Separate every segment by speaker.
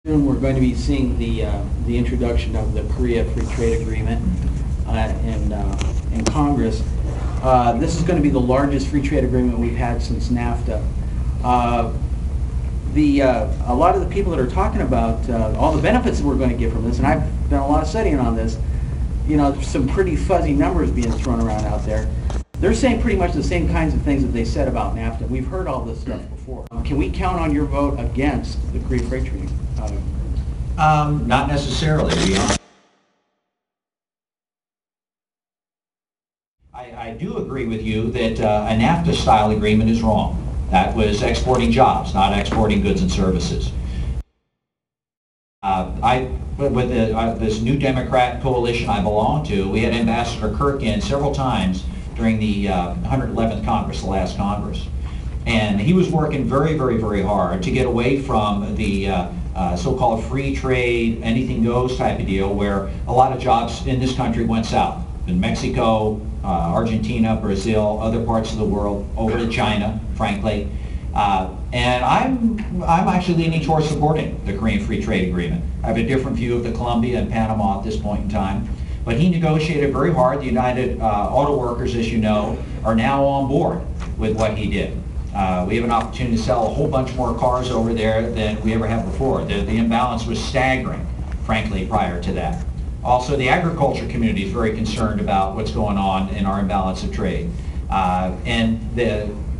Speaker 1: Soon we're going to be seeing the introduction of the Korea Free Trade Agreement in Congress. This is going to be the largest free trade agreement we've had since NAFTA. A lot of the people that are talking about all the benefits that we're going to get from this, and I've done a lot of studying on this, you know, there's some pretty fuzzy numbers being thrown around out there. They're saying pretty much the same kinds of things that they said about NAFTA. We've heard all this stuff before. Can we count on your vote against the Korea Free Trade?
Speaker 2: Not necessarily, to be honest. I do agree with you that a NAFTA-style agreement is wrong. That was exporting jobs, not exporting goods and services. With this new Democrat coalition I belong to, we had Ambassador Kirk in several times during the 111th Congress, the last Congress. And he was working very, very, very hard to get away from the so-called free trade, anything goes type of deal, where a lot of jobs in this country went south. In Mexico, Argentina, Brazil, other parts of the world, over to China, frankly. And I'm actually leaning towards supporting the Korean Free Trade Agreement. I have a different view of the Colombia and Panama at this point in time. But he negotiated very hard. The United Auto Workers, as you know, are now on board with what he did. We have an opportunity to sell a whole bunch more cars over there than we ever have before. The imbalance was staggering, frankly, prior to that. Also, the agriculture community is very concerned about what's going on in our imbalance of trade.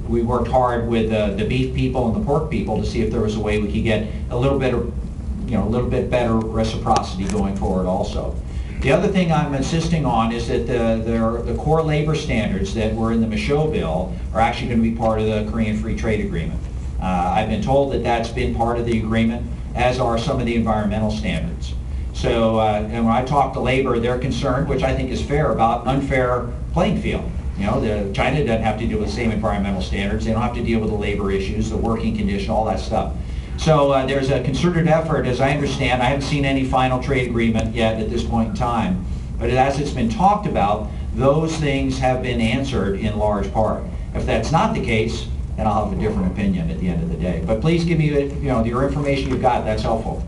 Speaker 2: We worked hard with the beef people and the pork people to see if there was a way we could get a little bit better reciprocity going forward also. The other thing I'm insisting on is that the core labor standards that were in the Michaud bill are actually going to be part of the Korean Free Trade Agreement. I've been told that that's been part of the agreement, as are some of the environmental standards. So, and when I talk to labor, they're concerned, which I think is fair, about unfair playing field. You know, China doesn't have to deal with the same environmental standards. They don't have to deal with the labor issues, the working condition, all that stuff. So there's a concerted effort, as I understand. I haven't seen any final trade agreement yet at this point in time. But as it's been talked about, those things have been answered in large part. If that's not the case, then I'll have a different opinion at the end of the day. But please give me, your information you've got. That's helpful.